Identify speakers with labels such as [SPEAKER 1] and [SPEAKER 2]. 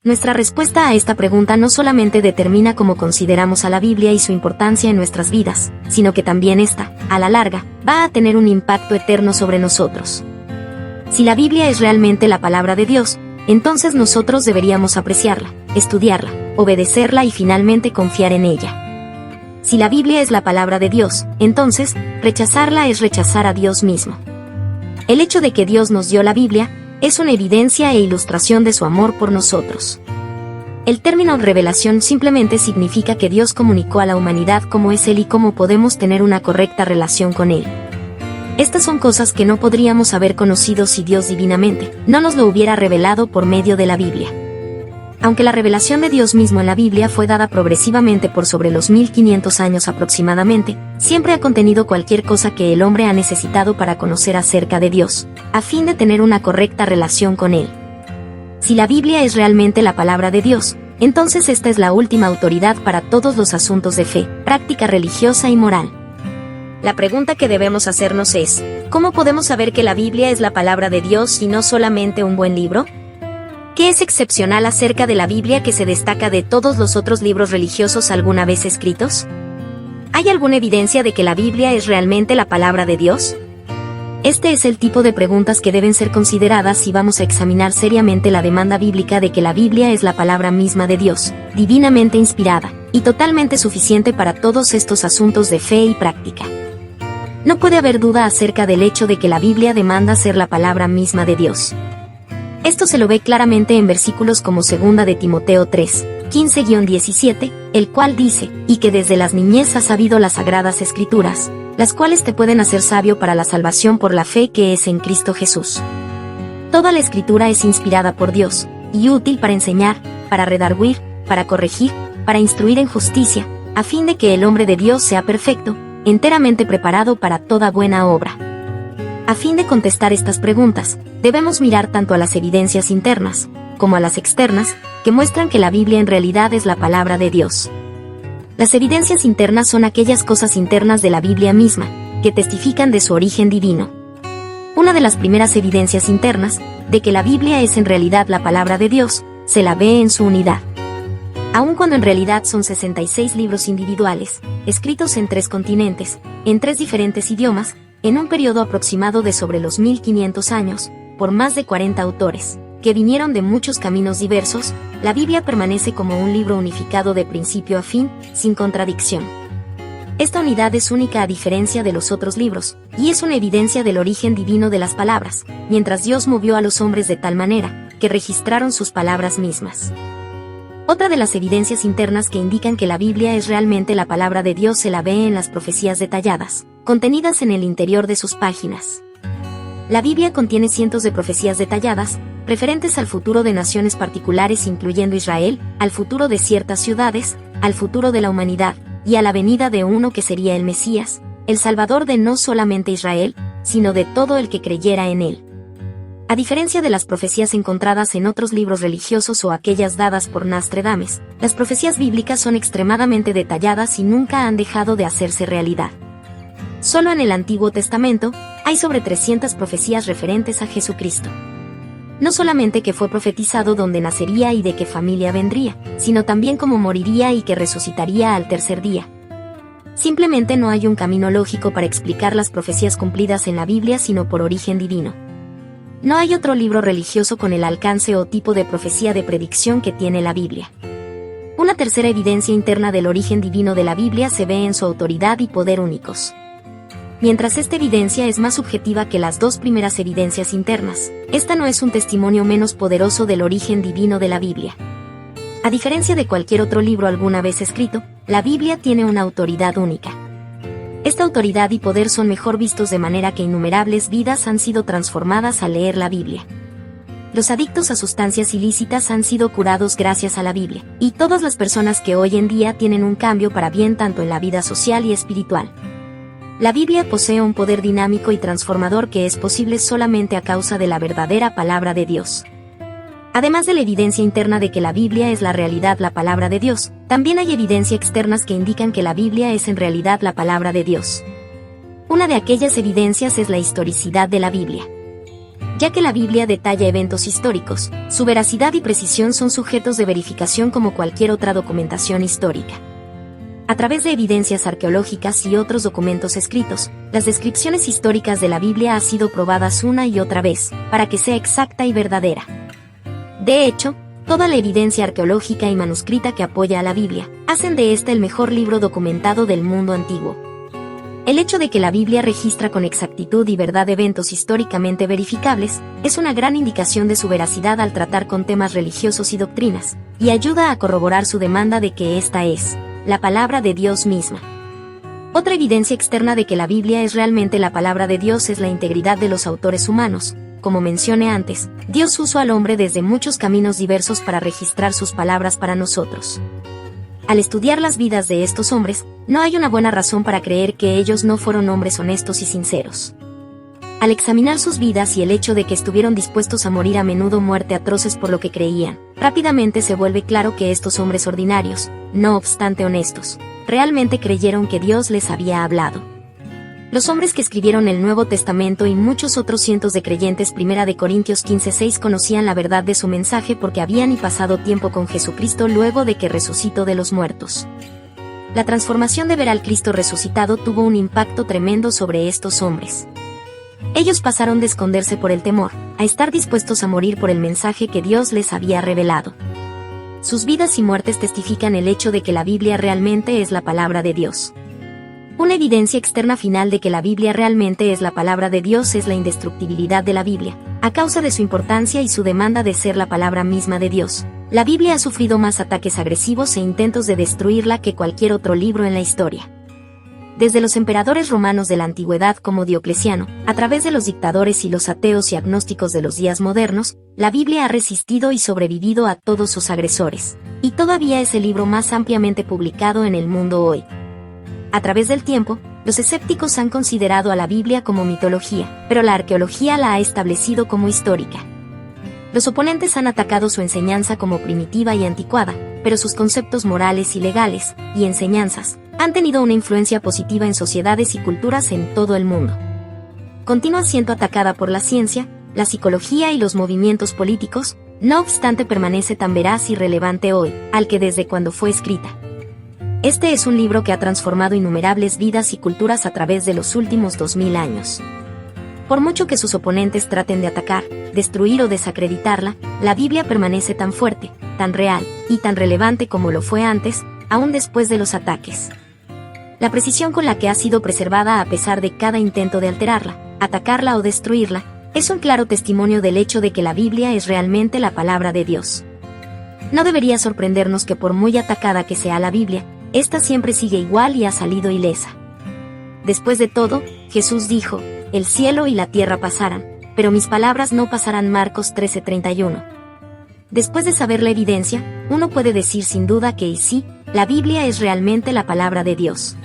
[SPEAKER 1] Nuestra respuesta a esta pregunta no solamente determina cómo consideramos a la Biblia y su importancia en nuestras vidas, sino que también esta, a la larga, va a tener un impacto eterno sobre nosotros. Si la Biblia es realmente la palabra de Dios, entonces nosotros deberíamos apreciarla, estudiarla, obedecerla y finalmente confiar en ella. Si la Biblia es la palabra de Dios, entonces, rechazarla es rechazar a Dios mismo. El hecho de que Dios nos dio la Biblia es una evidencia e ilustración de su amor por nosotros. El término revelación simplemente significa que Dios comunicó a la humanidad cómo es Él y cómo podemos tener una correcta relación con Él. Estas son cosas que no podríamos haber conocido si Dios divinamente no nos lo hubiera revelado por medio de la Biblia. Aunque la revelación de Dios mismo en la Biblia fue dada progresivamente por sobre los 1500 años aproximadamente, siempre ha contenido cualquier cosa que el hombre ha necesitado para conocer acerca de Dios, a fin de tener una correcta relación con Él. Si la Biblia es realmente la palabra de Dios, entonces esta es la última autoridad para todos los asuntos de fe, práctica religiosa y moral. La pregunta que debemos hacernos es, ¿cómo podemos saber que la Biblia es la palabra de Dios y no solamente un buen libro? ¿Qué es excepcional acerca de la Biblia que se destaca de todos los otros libros religiosos alguna vez escritos? ¿Hay alguna evidencia de que la Biblia es realmente la palabra de Dios? Este es el tipo de preguntas que deben ser consideradas si vamos a examinar seriamente la demanda bíblica de que la Biblia es la palabra misma de Dios, divinamente inspirada, y totalmente suficiente para todos estos asuntos de fe y práctica. No puede haber duda acerca del hecho de que la Biblia demanda ser la palabra misma de Dios. Esto se lo ve claramente en versículos como 2 de Timoteo 3, 15-17, el cual dice, y que desde las niñez has sabido las sagradas escrituras, las cuales te pueden hacer sabio para la salvación por la fe que es en Cristo Jesús. Toda la escritura es inspirada por Dios, y útil para enseñar, para redarguir, para corregir, para instruir en justicia, a fin de que el hombre de Dios sea perfecto, enteramente preparado para toda buena obra. A fin de contestar estas preguntas, debemos mirar tanto a las evidencias internas, como a las externas, que muestran que la Biblia en realidad es la palabra de Dios. Las evidencias internas son aquellas cosas internas de la Biblia misma, que testifican de su origen divino. Una de las primeras evidencias internas, de que la Biblia es en realidad la palabra de Dios, se la ve en su unidad. Aun cuando en realidad son 66 libros individuales, escritos en 3 continentes, en 3 diferentes idiomas, en un periodo aproximado de sobre los 1500 años, por más de 40 autores, que vinieron de muchos caminos diversos, la Biblia permanece como un libro unificado de principio a fin, sin contradicción. Esta unidad es única a diferencia de los otros libros, y es una evidencia del origen divino de las palabras, mientras Dios movió a los hombres de tal manera, que registraron sus palabras mismas. Otra de las evidencias internas que indican que la Biblia es realmente la palabra de Dios se la ve en las profecías detalladas, contenidas en el interior de sus páginas. La Biblia contiene cientos de profecías detalladas, referentes al futuro de naciones particulares incluyendo Israel, al futuro de ciertas ciudades, al futuro de la humanidad, y a la venida de uno que sería el Mesías, el Salvador de no solamente Israel, sino de todo el que creyera en él. A diferencia de las profecías encontradas en otros libros religiosos o aquellas dadas por Nostradamus, las profecías bíblicas son extremadamente detalladas y nunca han dejado de hacerse realidad. Solo en el Antiguo Testamento, hay sobre 300 profecías referentes a Jesucristo. No solamente que fue profetizado dónde nacería y de qué familia vendría, sino también cómo moriría y que resucitaría al tercer día. Simplemente no hay un camino lógico para explicar las profecías cumplidas en la Biblia sino por origen divino. No hay otro libro religioso con el alcance o tipo de profecía de predicción que tiene la Biblia. Una tercera evidencia interna del origen divino de la Biblia se ve en su autoridad y poder únicos. Mientras esta evidencia es más subjetiva que las 2 primeras evidencias internas, esta no es un testimonio menos poderoso del origen divino de la Biblia. A diferencia de cualquier otro libro alguna vez escrito, la Biblia tiene una autoridad única. Esta autoridad y poder son mejor vistos de manera que innumerables vidas han sido transformadas al leer la Biblia. Los adictos a sustancias ilícitas han sido curados gracias a la Biblia, y todas las personas que hoy en día tienen un cambio para bien tanto en la vida social y espiritual. La Biblia posee un poder dinámico y transformador que es posible solamente a causa de la verdadera palabra de Dios. Además de la evidencia interna de que la Biblia es la realidad la palabra de Dios, también hay evidencia externas que indican que la Biblia es en realidad la palabra de Dios. Una de aquellas evidencias es la historicidad de la Biblia. Ya que la Biblia detalla eventos históricos, su veracidad y precisión son sujetos de verificación como cualquier otra documentación histórica. A través de evidencias arqueológicas y otros documentos escritos, las descripciones históricas de la Biblia han sido probadas una y otra vez, para que sea exacta y verdadera. De hecho, toda la evidencia arqueológica y manuscrita que apoya a la Biblia, hacen de este el mejor libro documentado del mundo antiguo. El hecho de que la Biblia registra con exactitud y verdad eventos históricamente verificables, es una gran indicación de su veracidad al tratar con temas religiosos y doctrinas, y ayuda a corroborar su demanda de que esta es la palabra de Dios misma. Otra evidencia externa de que la Biblia es realmente la palabra de Dios es la integridad de los autores humanos. Como mencioné antes, Dios usó al hombre desde muchos caminos diversos para registrar sus palabras para nosotros. Al estudiar las vidas de estos hombres, no hay una buena razón para creer que ellos no fueron hombres honestos y sinceros. Al examinar sus vidas y el hecho de que estuvieron dispuestos a morir a menudo muerte atroces por lo que creían, rápidamente se vuelve claro que estos hombres ordinarios, no obstante honestos, realmente creyeron que Dios les había hablado. Los hombres que escribieron el Nuevo Testamento y muchos otros cientos de creyentes, 1 Corintios 15:6, conocían la verdad de su mensaje porque habían pasado tiempo con Jesucristo luego de que resucitó de los muertos. La transformación de ver al Cristo resucitado tuvo un impacto tremendo sobre estos hombres. Ellos pasaron de esconderse por el temor, a estar dispuestos a morir por el mensaje que Dios les había revelado. Sus vidas y muertes testifican el hecho de que la Biblia realmente es la palabra de Dios. Una evidencia externa final de que la Biblia realmente es la palabra de Dios es la indestructibilidad de la Biblia. A causa de su importancia y su demanda de ser la palabra misma de Dios, la Biblia ha sufrido más ataques agresivos e intentos de destruirla que cualquier otro libro en la historia. Desde los emperadores romanos de la antigüedad como Diocleciano, a través de los dictadores y los ateos y agnósticos de los días modernos, la Biblia ha resistido y sobrevivido a todos sus agresores, y todavía es el libro más ampliamente publicado en el mundo hoy. A través del tiempo, los escépticos han considerado a la Biblia como mitología, pero la arqueología la ha establecido como histórica. Los oponentes han atacado su enseñanza como primitiva y anticuada, pero sus conceptos morales y legales, y enseñanzas, han tenido una influencia positiva en sociedades y culturas en todo el mundo. Continúa siendo atacada por la ciencia, la psicología y los movimientos políticos, no obstante permanece tan veraz y relevante hoy, al que desde cuando fue escrita. Este es un libro que ha transformado innumerables vidas y culturas a través de los últimos 2000 años. Por mucho que sus oponentes traten de atacar, destruir o desacreditarla, la Biblia permanece tan fuerte, tan real, y tan relevante como lo fue antes, aún después de los ataques. La precisión con la que ha sido preservada a pesar de cada intento de alterarla, atacarla o destruirla, es un claro testimonio del hecho de que la Biblia es realmente la palabra de Dios. No debería sorprendernos que por muy atacada que sea la Biblia, esta siempre sigue igual y ha salido ilesa. Después de todo, Jesús dijo, el cielo y la tierra pasarán, pero mis palabras no pasarán. Marcos 13:31. Después de saber la evidencia, uno puede decir sin duda que sí, la Biblia es realmente la palabra de Dios.